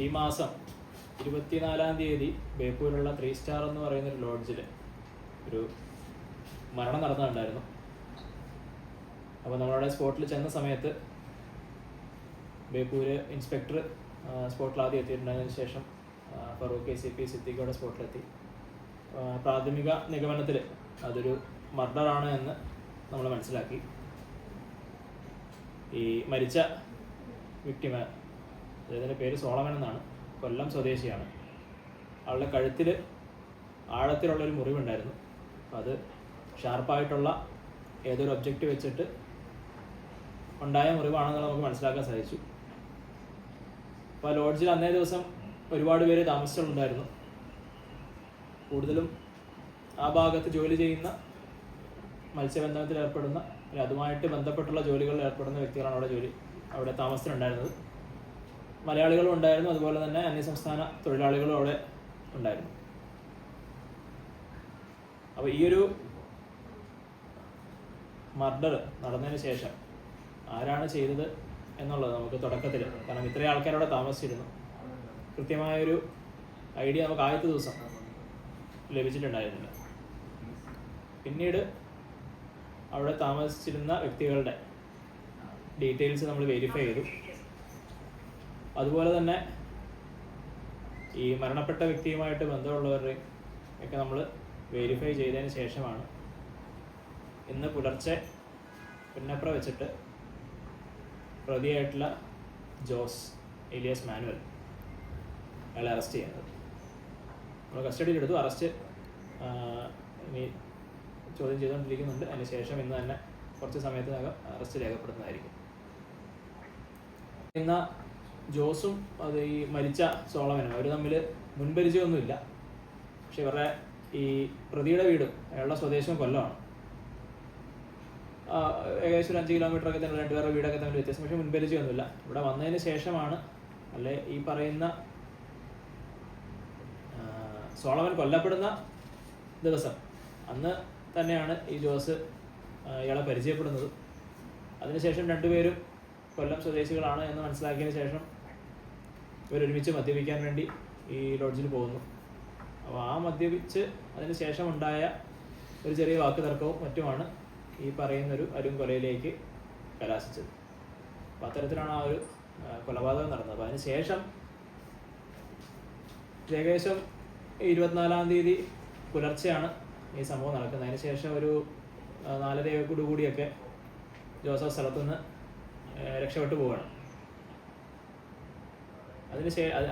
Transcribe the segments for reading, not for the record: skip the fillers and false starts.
ഈ മാസം 24-ാം തീയതി ബേപ്പൂരുള്ള 3 സ്റ്റാർ എന്ന് പറയുന്ന ഒരു ലോഡ്ജിൽ ഒരു മരണം നടന്നിട്ടുണ്ടായിരുന്നു. അപ്പോൾ നമ്മളവിടെ സ്പോട്ടിൽ ചെന്ന സമയത്ത് ബേപ്പൂര് ഇൻസ്പെക്ടർ സ്പോട്ടിൽ ആദ്യം എത്തിയിട്ടുണ്ടായതിനു ശേഷം ഫറൂഖ് ACP സിദ്ദീഖോടെ സ്പോട്ടിലെത്തി. പ്രാഥമിക നിഗമനത്തിൽ അതൊരു മർഡറാണ് എന്ന് നമ്മൾ മനസ്സിലാക്കി. ഈ മരിച്ച വിക്ടിമ, അദ്ദേഹത്തിൻ്റെ പേര് സോളമൻ എന്നാണ്, കൊല്ലം സ്വദേശിയാണ്. ആളുടെ കഴുത്തിൽ ആഴത്തിലുള്ളൊരു മുറിവുണ്ടായിരുന്നു. അത് ഷാർപ്പായിട്ടുള്ള ഏതൊരു ഒബ്ജക്റ്റ് വെച്ചിട്ട് ഉണ്ടായ മുറിവാണെന്ന് നമുക്ക് മനസ്സിലാക്കാൻ സാധിച്ചു. അപ്പോൾ ലോഡ്ജിൽ അന്നേ ദിവസം ഒരുപാട് പേര് താമസിച്ചിട്ടുണ്ടായിരുന്നു. കൂടുതലും ആ ഭാഗത്ത് ജോലി ചെയ്യുന്ന, മത്സ്യബന്ധനത്തിൽ ഏർപ്പെടുന്ന, അതുമായിട്ട് ബന്ധപ്പെട്ടുള്ള ജോലികളിൽ ഏർപ്പെടുന്ന വ്യക്തികളാണ് അവിടെ താമസത്തിനുണ്ടായിരുന്നത്. മലയാളികളും ഉണ്ടായിരുന്നു, അതുപോലെ തന്നെ അന്യസംസ്ഥാന തൊഴിലാളികളും അവിടെ ഉണ്ടായിരുന്നു. അപ്പോൾ ഈ ഒരു മർഡർ നടന്നതിന് ശേഷം ആരാണ് ചെയ്തത് എന്നുള്ളത് നമുക്ക് തുടക്കത്തിൽ, കാരണം ഇത്രയും ആൾക്കാരവിടെ താമസിച്ചിരുന്നു, കൃത്യമായൊരു ഐഡിയ നമുക്ക് ആദ്യത്തെ ദിവസം ലഭിച്ചിട്ടുണ്ടായിരുന്നില്ല. പിന്നീട് അവിടെ താമസിച്ചിരുന്ന വ്യക്തികളുടെ ഡീറ്റെയിൽസ് നമ്മൾ വെരിഫൈ ചെയ്തു. അതുപോലെ തന്നെ ഈ മരണപ്പെട്ട വ്യക്തിയുമായിട്ട് ബന്ധമുള്ളവരുടെ ഒക്കെ നമ്മൾ വെരിഫൈ ചെയ്തതിന് ശേഷമാണ് ഇന്ന് പുലർച്ചെ പുന്നപ്ര വെച്ചിട്ട് പ്രതിയായിട്ടുള്ള ജോസ് ഏലിയാസ് മാനുവൽ അയാളെ അറസ്റ്റ് ചെയ്യുന്നത്. നമ്മൾ കസ്റ്റഡിയിലെടുത്തു. അറസ്റ്റ് ഇനി ചോദ്യം ചെയ്തുകൊണ്ടിരിക്കുന്നുണ്ട്. അതിന് ശേഷം ഇന്ന് തന്നെ കുറച്ച് സമയത്തിനകം അറസ്റ്റ് രേഖപ്പെടുത്തുന്നതായിരിക്കും. ഇന്ന് ജോസും അത് ഈ മരിച്ച സോളമനും അവർ തമ്മിൽ മുൻപരിചയമൊന്നുമില്ല. പക്ഷെ ഇവരുടെ ഈ പ്രതിയുടെ വീടും അയാളുടെ സ്വദേശവും കൊല്ലമാണ്. ഏകദേശം ഒരു 5 കിലോമീറ്ററൊക്കെ തന്നെ രണ്ടുപേരുടെ വീടൊക്കെ തമ്മിൽ വ്യത്യാസം. പക്ഷെ മുൻപരിചയമൊന്നുമില്ല. ഇവിടെ വന്നതിന് ശേഷമാണ്, അല്ലെ ഈ പറയുന്ന സോളമൻ കൊല്ലപ്പെടുന്ന ദിവസം അന്ന് തന്നെയാണ് ഈ ജോസ് ഇയാളെ പരിചയപ്പെടുന്നത്. അതിനുശേഷം രണ്ടുപേരും കൊല്ലം സ്വദേശികളാണ് എന്ന് മനസ്സിലാക്കിയതിന് ശേഷം ഇവരൊരുമിച്ച് മദ്യപിക്കാൻ വേണ്ടി ഈ ലോഡ്ജിൽ പോകുന്നു. അപ്പോൾ ആ മദ്യപിച്ച് അതിന് ശേഷം ഉണ്ടായ ഒരു ചെറിയ വാക്ക് തർക്കവും മറ്റുമാണ് ഈ പറയുന്നൊരു കൊലയിലേക്ക് കലാശിച്ചത്. അപ്പോൾ അത്തരത്തിലാണ് ആ ഒരു കൊലപാതകം നടന്നത്. അപ്പോൾ അതിന് ശേഷം ഏകദേശം 24-ാം തീയതി പുലർച്ചെയാണ് ഈ സംഭവം നടക്കുന്നത്. അതിന് ശേഷം ഒരു 4:30 കൂടിയൊക്കെ ജോസഫ് സ്ഥലത്തുനിന്ന് രക്ഷപ്പെട്ടു പോവുകയാണ്.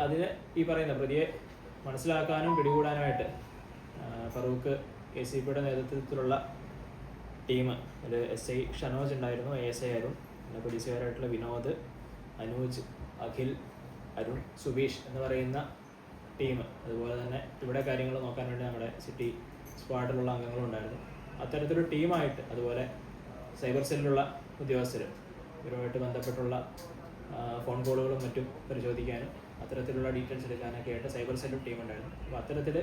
അതിന് ഈ പറയുന്ന പ്രതിയെ മനസ്സിലാക്കാനും പിടികൂടാനുമായിട്ട് ഫറൂഖ് ACPയുടെ നേതൃത്വത്തിലുള്ള ടീം, ഒരു SI ഷനോജ് ഉണ്ടായിരുന്നു, ASI ആയിരുന്നു, പിന്നെ പോലീസുകാരായിട്ടുള്ള വിനോദ്, അനൂജ്, അഖിൽ, അരുൺ, സുബീഷ് എന്ന് പറയുന്ന ടീം, അതുപോലെ തന്നെ ഇവിടെ കാര്യങ്ങൾ നോക്കാൻ വേണ്ടി നമ്മുടെ സിറ്റി സ്ക്വാഡിലുള്ള അംഗങ്ങളും ഉണ്ടായിരുന്നു. അത്തരത്തിലൊരു ടീമായിട്ട്, അതുപോലെ സൈബർ സെല്ലിലുള്ള ഉദ്യോഗസ്ഥർ, ഇവരുമായിട്ട് ബന്ധപ്പെട്ടുള്ള ഫോൺ കോളുകളും മറ്റും പരിശോധിക്കാനും അത്തരത്തിലുള്ള ഡീറ്റെയിൽസ് എടുക്കാനൊക്കെ ആയിട്ട് സൈബർ സെല്ലും ടീം ഉണ്ടായിരുന്നു. അപ്പോൾ അത്തരത്തിൽ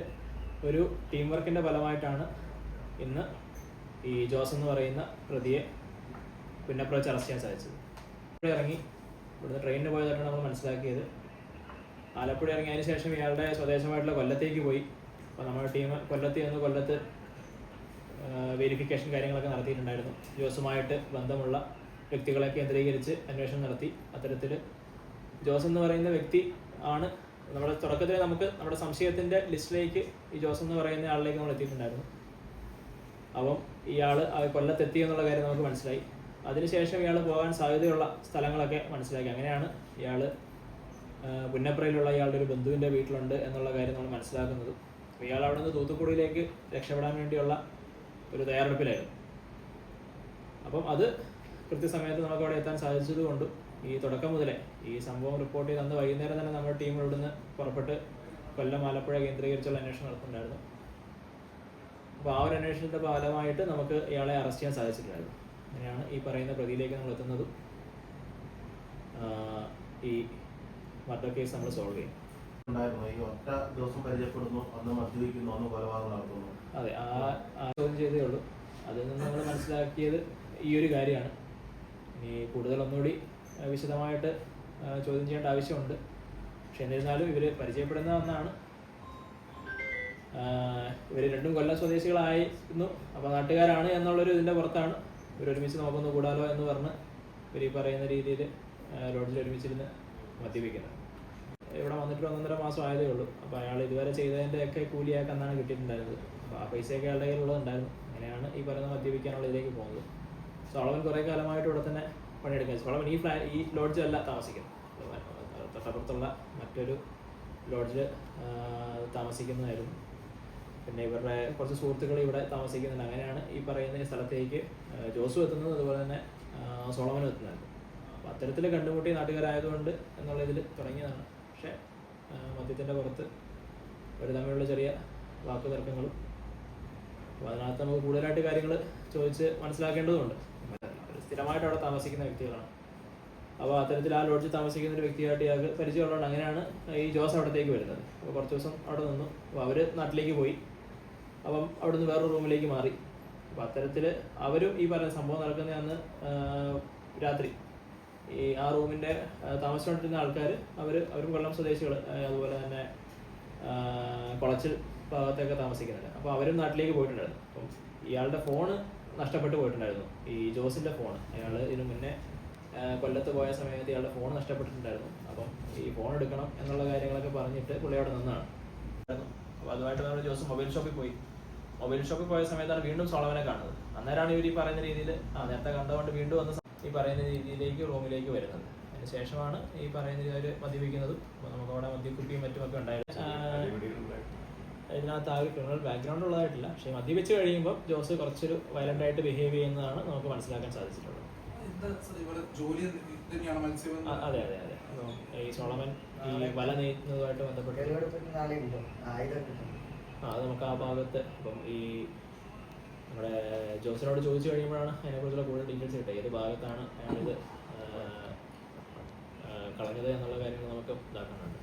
ഒരു ടീം വർക്കിൻ്റെ ഫലമായിട്ടാണ് ഇന്ന് ഈ ജോസ് എന്ന് പറയുന്ന പ്രതിയെ പുന്നപ്ര വെച്ച് അറസ്റ്റ് ചെയ്യാൻ സാധിച്ചത്. ഇവിടെ ഇറങ്ങി ഇവിടുന്ന് ട്രെയിനിന് പോയതായിട്ടാണ് നമ്മൾ മനസ്സിലാക്കിയത്. ആലപ്പുഴ ഇറങ്ങിയതിന് ശേഷം ഇയാളുടെ സ്വദേശമായിട്ടുള്ള കൊല്ലത്തേക്ക് പോയി. അപ്പോൾ നമ്മുടെ ടീം കൊല്ലത്ത് വെരിഫിക്കേഷൻ കാര്യങ്ങളൊക്കെ നടത്തിയിട്ടുണ്ടായിരുന്നു. ജോസുമായിട്ട് ബന്ധമുള്ള വ്യക്തികളെ കേന്ദ്രീകരിച്ച് അന്വേഷണം നടത്തി. അത്തരത്തിൽ ജോസ് എന്ന് പറയുന്ന വ്യക്തി ആണ് നമ്മുടെ തുടക്കത്തിൽ നമ്മുടെ സംശയത്തിൻ്റെ ലിസ്റ്റിലേക്ക് ഈ ജോസ് എന്ന് പറയുന്ന ആളിലേക്ക് നമ്മൾ എത്തിയിട്ടുണ്ടായിരുന്നു. അപ്പം ഇയാൾ കൊല്ലത്തെത്തി എന്നുള്ള കാര്യം നമുക്ക് മനസ്സിലായി. അതിനുശേഷം ഇയാൾ പോകാൻ സാധ്യതയുള്ള സ്ഥലങ്ങളൊക്കെ മനസ്സിലാക്കി. അങ്ങനെയാണ് ഇയാൾ പുന്നപ്രയിലുള്ള ഇയാളുടെ ഒരു ബന്ധുവിൻ്റെ വീട്ടിലുണ്ട് എന്നുള്ള കാര്യം നമ്മൾ മനസ്സിലാക്കുന്നത്. അപ്പോൾ ഇയാൾ അവിടെ നിന്ന് തൂത്തുക്കുടിയിലേക്ക് രക്ഷപ്പെടാൻ വേണ്ടിയുള്ള ഒരു തയ്യാറെടുപ്പിലായിരുന്നു. അപ്പം അത് കൃത്യസമയത്ത് നമുക്ക് അവിടെ എത്താൻ സാധിച്ചതുകൊണ്ടും ഈ തുടക്കം മുതലേ ഈ സംഭവം റിപ്പോർട്ട് ചെയ്ത് അന്ന് വൈകുന്നേരം തന്നെ നമ്മുടെ ടീം ഇവിടുന്ന് പുറപ്പെട്ട് കൊല്ലം ആലപ്പുഴ കേന്ദ്രീകരിച്ചുള്ള അന്വേഷണം നടത്തുന്നുണ്ടായിരുന്നു. അപ്പോൾ ആ ഒരു അന്വേഷണത്തിൻ്റെ ഫലമായിട്ട് നമുക്ക് ഇയാളെ അറസ്റ്റ് ചെയ്യാൻ സാധിച്ചിട്ടുണ്ടായിരുന്നു. അങ്ങനെയാണ് ഈ പറയുന്ന പ്രതിയിലേക്ക് നമ്മൾ എത്തുന്നതും ഈ മർഡർ കേസ് നമ്മൾ സോൾവ് ചെയ്യും. അതെ, ആ ചോദ്യം ചെയ്തേ ഉള്ളൂ. അതിൽ നിന്ന് നമ്മൾ മനസ്സിലാക്കിയത് ഈ ഒരു കാര്യമാണ്. ഇനി കൂടുതൽ ഒന്നുകൂടി വിശദമായിട്ട് ചോദ്യം ചെയ്യേണ്ട ആവശ്യമുണ്ട്. പക്ഷെ എന്നിരുന്നാലും ഇവർ പരിചയപ്പെടുന്ന ഒന്നാണ്. ഇവർ രണ്ടും കൊല്ലം സ്വദേശികളായിരുന്നു. അപ്പോൾ നാട്ടുകാരാണ് എന്നുള്ളൊരു ഇതിൻ്റെ പുറത്താണ് ഇവരൊരുമിച്ച് നമുക്കൊന്ന് കൂടാലോ എന്ന് പറഞ്ഞ് ഇവർ ഈ പറയുന്ന രീതിയിൽ ലോഡ്ജിൽ ഒരുമിച്ചിരുന്ന് മദ്യപിക്കുന്നത്. ഇവിടെ വന്നിട്ട് 1.5 മാസം ആയതേ ഉള്ളൂ. അപ്പോൾ അയാൾ ഇതുവരെ ചെയ്തതിൻ്റെയൊക്കെ കൂലിയാക്കി അന്നാണ് കിട്ടിയിട്ടുണ്ടായിരുന്നത്. അപ്പോൾ ആ പൈസയൊക്കെ അയാളുടെ കയ്യിലുള്ളതുണ്ടായിരുന്നു. അങ്ങനെയാണ് ഈ പറയുന്ന മദ്യപിക്കാനുള്ള ഇതിലേക്ക് പോകുന്നത്. സോളമൻ കുറേ കാലമായിട്ട് ഇവിടെ തന്നെ പണിയെടുക്കുക. സോളമൻ ഈ ലോഡ്ജിലല്ല താമസിക്കുന്നത്, തൊട്ടപ്പുറത്തുള്ള മറ്റൊരു ലോഡ്ജിൽ താമസിക്കുന്നതായിരുന്നു. പിന്നെ ഇവരുടെ കുറച്ച് സുഹൃത്തുക്കൾ ഇവിടെ താമസിക്കുന്നുണ്ട്. അങ്ങനെയാണ് ഈ പറയുന്ന സ്ഥലത്തേക്ക് ജോസു എത്തുന്നത്, അതുപോലെ തന്നെ സോളമനും എത്തുന്നത്. അപ്പോൾ അത്തരത്തിൽ കണ്ടുമുട്ടി നാട്ടുകാരായതുകൊണ്ട് എന്നുള്ള ഇതിൽ തുടങ്ങിയതാണ്. പക്ഷേ മദ്യത്തിൻ്റെ പുറത്ത് ഒരു തമ്മിലുള്ള ചെറിയ വാക്കു തർക്കങ്ങളും, അപ്പോൾ അതിനകത്ത് നമുക്ക് കൂടുതലായിട്ട് കാര്യങ്ങൾ ചോദിച്ച് മനസ്സിലാക്കേണ്ടതുണ്ട്. സ്ഥിരമായിട്ട് അവിടെ താമസിക്കുന്ന വ്യക്തികളാണ്. അപ്പോൾ അത്തരത്തിൽ ആ ലോഡ്ജിൽ താമസിക്കുന്ന ഒരു വ്യക്തിയായിട്ട് ഇയാൾക്ക് പരിചയമുള്ളതുകൊണ്ട് അങ്ങനെയാണ് ഈ ജോസ് അവിടത്തേക്ക് വരുന്നത്. അപ്പോൾ കുറച്ച് ദിവസം അവിടെ നിന്നു. അപ്പോൾ അവർ നാട്ടിലേക്ക് പോയി. അപ്പം അവിടെ നിന്ന് വേറൊരു റൂമിലേക്ക് മാറി. അപ്പോൾ അത്തരത്തിൽ അവരും ഈ പറയുന്ന സംഭവം നടക്കുന്ന അന്ന് രാത്രി ഈ ആ റൂമിൻ്റെ താമസിച്ചുകൊണ്ടിരുന്ന ആൾക്കാർ അവരും കൊല്ലം സ്വദേശികൾ, അതുപോലെ തന്നെ കുളച്ചിൽ ഭാഗത്തൊക്കെ താമസിക്കുന്നുണ്ട്. അപ്പോൾ അവരും നാട്ടിലേക്ക് പോയിട്ടുണ്ടായിരുന്നു. അപ്പം ഇയാളുടെ ഫോണ് നഷ്ടപ്പെട്ടു പോയിട്ടുണ്ടായിരുന്നു, ഈ ജോസിൻ്റെ ഫോൺ. അയാൾ ഇതിനു മുന്നേ കൊല്ലത്ത് പോയ സമയത്ത് ഇയാളുടെ ഫോൺ നഷ്ടപ്പെട്ടിട്ടുണ്ടായിരുന്നു. അപ്പം ഈ ഫോൺ എടുക്കണം എന്നുള്ള കാര്യങ്ങളൊക്കെ പറഞ്ഞിട്ട് പുള്ളി അവിടെ നിന്നാണ്. അപ്പോൾ അതുമായിട്ട് നമ്മൾ ജോസ് മൊബൈൽ ഷോപ്പിൽ പോയി. മൊബൈൽ ഷോപ്പിൽ പോയ സമയത്താണ് വീണ്ടും സോളമനെ കാണുന്നത്. അന്നേരമാണ് ഇവർ ഈ പറയുന്ന രീതിയിൽ നേരത്തെ കണ്ടുകൊണ്ട് വീണ്ടും വന്ന് ഈ പറയുന്ന രീതിയിലേക്ക് റൂമിലേക്ക് വരുന്നത്. അതിന് ശേഷമാണ് ഈ പറയുന്ന രീതിയിൽ മദ്യപിക്കുന്നതും. അപ്പോൾ നമുക്കവിടെ മദ്യക്കുപ്പിയും മറ്റുമൊക്കെ ഉണ്ടായിരുന്നു. ഇതിനകത്ത് ആ ഒരു ക്രിമിനൽ ബാക്ക്ഗ്രൗണ്ട് ഉള്ളതായിട്ടില്ല. പക്ഷേ മദ്യപിച്ച് കഴിയുമ്പോൾ ജോസ് കുറച്ചൊരു വയലൻ്റ് ആയിട്ട് ബിഹേവ് ചെയ്യുന്നതാണ് നമുക്ക് മനസ്സിലാക്കാൻ സാധിച്ചിട്ടുള്ളത്. അതെ അതെ അതെ. ഈ സോളമൻ ഈ വല നെയ്യുന്നതുമായിട്ട് ബന്ധപ്പെട്ട് അത് നമുക്ക് ആ ഭാഗത്ത് ഇപ്പം ഈ നമ്മുടെ ജോസിനോട് ചോദിച്ചു കഴിയുമ്പോഴാണ് അതിനെക്കുറിച്ചുള്ള കൂടുതൽ ഡീറ്റെയിൽസ് കിട്ടുക. ഏത് ഭാഗത്താണ് അയാളിത് കളഞ്ഞത് എന്നുള്ള കാര്യങ്ങൾ നമുക്ക് ഇതാക്കുന്നുണ്ട്.